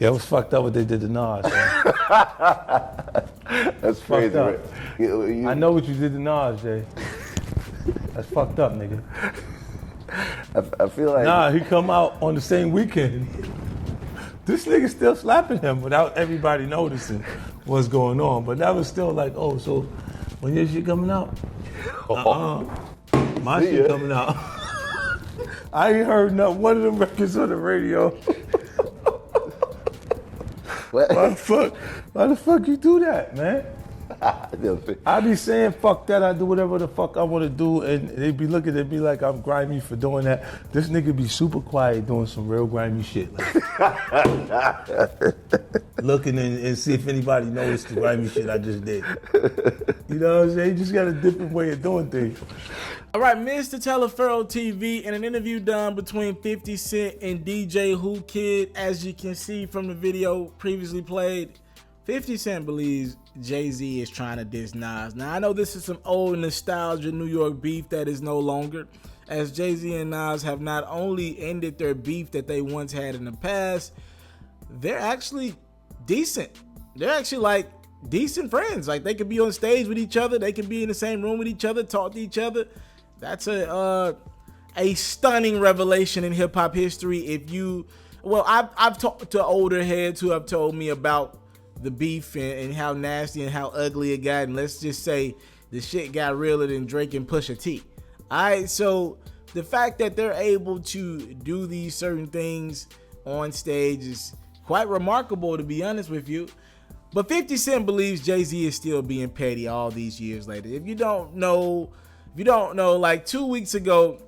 Yeah, it was fucked up what they did to Nas. Man. That's crazy. Right? I know what you did to Nas, Jay. That's fucked up, nigga. I feel like... Nah, he come out on the same weekend. This nigga still slapping him without everybody noticing what's going on. But that was still like, oh, so when your shit coming out? My shit coming out. I ain't heard not one of them records on the radio. Why the fuck you do that, man? I be saying fuck that, I do whatever the fuck I want to do, and they be looking at me like I'm grimy for doing that. This nigga be super quiet doing some real grimy shit. Like, looking and see if anybody noticed the grimy shit I just did. You know what I'm saying? You just got a different way of doing things. All right, Mr. TALIAFERRO TV, in an interview done between 50 Cent and DJ Who Kid, as you can see from the video previously played, 50 Cent believes Jay-Z is trying to diss Nas. Now, I know this is some old nostalgia New York beef that is no longer, as Jay-Z and Nas have not only ended their beef that they once had in the past, they're actually decent. They're actually like decent friends. Like, they could be on stage with each other. They could be in the same room with each other, talk to each other. That's a stunning revelation in hip-hop history. If you, well, I've talked to older heads who have told me about the beef and how nasty and how ugly it got, and let's just say the shit got realer than Drake and Pusha T. Alright, so the fact that they're able to do these certain things on stage is quite remarkable, to be honest with you. But 50 Cent believes Jay-Z is still being petty all these years later. If you don't know, like 2 weeks ago,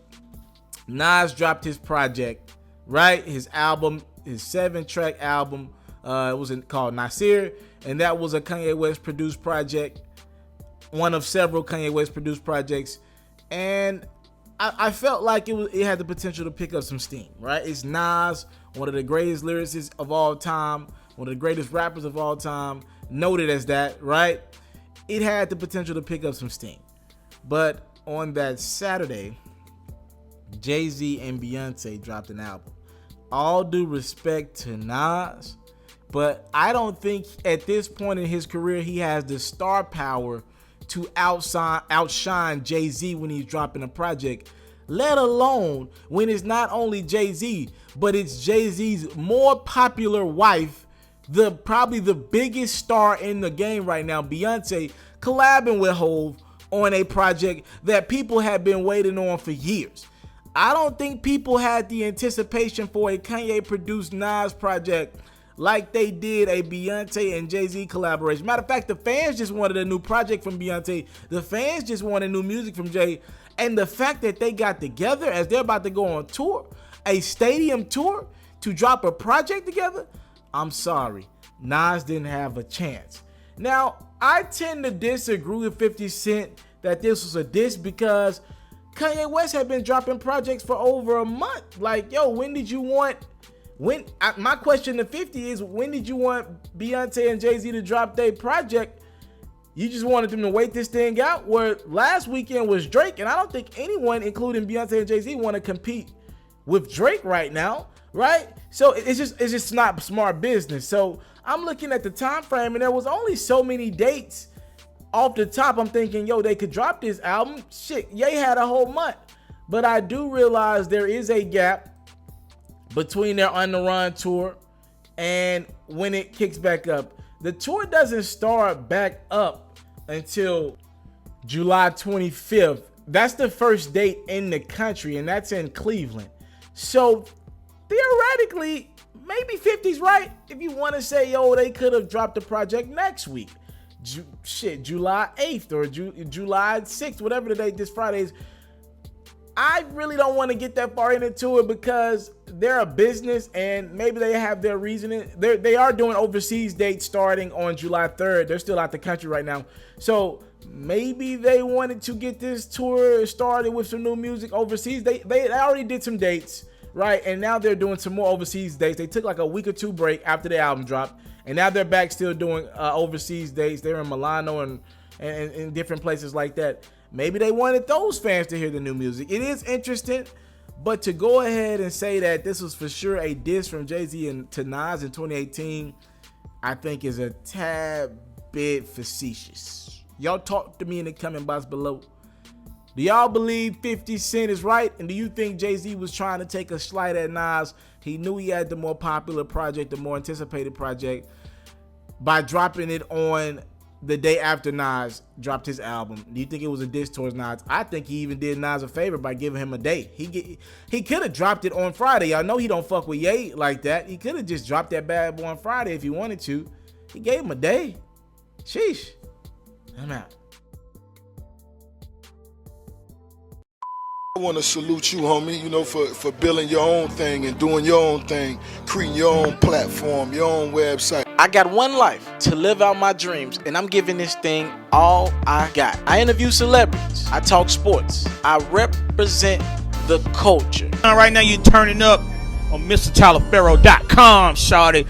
Nas dropped his project, right? His album, his 7-track album. It was called Nasir, and that was a Kanye West produced project, one of several Kanye West produced projects, and I felt like it had the potential to pick up some steam, right? It's Nas, one of the greatest lyricists of all time, one of the greatest rappers of all time, noted as that, right? It had the potential to pick up some steam. But on that Saturday, Jay-Z and Beyonce dropped an album. All due respect to Nas, but I don't think at this point in his career he has the star power to outshine Jay-Z when he's dropping a project, let alone when it's not only Jay-Z, but it's Jay-Z's more popular wife, probably the biggest star in the game right now, Beyonce, collabing with Hov on a project that people have been waiting on for years. I don't think people had the anticipation for a Kanye-produced Nas project like they did a Beyonce and Jay-Z collaboration. Matter of fact, the fans just wanted a new project from Beyonce. The fans just wanted new music from Jay. And the fact that they got together as they're about to go on tour, a stadium tour, to drop a project together, I'm sorry, Nas didn't have a chance. Now, I tend to disagree with 50 Cent that this was a diss because Kanye West had been dropping projects for over a month. Like, yo, my question to 50 is, when did you want Beyonce and Jay-Z to drop their project? You just wanted them to wait this thing out? Where last weekend was Drake, and I don't think anyone, including Beyonce and Jay-Z, want to compete with Drake right now, right? So it's just not smart business. So I'm looking at the time frame, and there was only so many dates off the top. I'm thinking, yo, they could drop this album. Shit, Ye had a whole month. But I do realize there is a gap between their On the Run tour and when it kicks back up. The tour doesn't start back up until July 25th. That's the first date in the country, and that's in Cleveland. So theoretically, maybe 50's right if you want to say, yo, they could have dropped the project next week. July 8th or July 6th, whatever the date this Friday is. I really don't want to get that far into it because they're a business and maybe they have their reasoning. They are doing overseas dates starting on July 3rd. They're still out the country right now. So maybe they wanted to get this tour started with some new music overseas. They already did some dates, right? And now they're doing some more overseas dates. They took like a week or two break after the album dropped. And now they're back still doing overseas dates. They're in Milano and in different places like that. Maybe they wanted those fans to hear the new music. It is interesting, But to go ahead and say that this was for sure a diss from Jay-Z to Nas in 2018, I think is a tad bit facetious. Y'all talk to me in the comment box below. Do y'all believe 50 Cent is right? And do you think Jay-Z was trying to take a slight at Nas? He knew he had the more popular project, the more anticipated project, by dropping it on the day after Nas dropped his album. Do you think it was a diss towards Nas? I think he even did Nas a favor by giving him a day. He could have dropped it on Friday. Y'all know he don't fuck with Ye like that. He could have just dropped that bad boy on Friday if he wanted to. He gave him a day. Sheesh. I'm out. I want to salute you, homie, you know, for building your own thing and doing your own thing, creating your own platform, your own website. I got one life to live out my dreams, and I'm giving this thing all I got. I interview celebrities. I talk sports. I represent the culture. Right now, you're turning up on MrTaliaferro.com, shawty.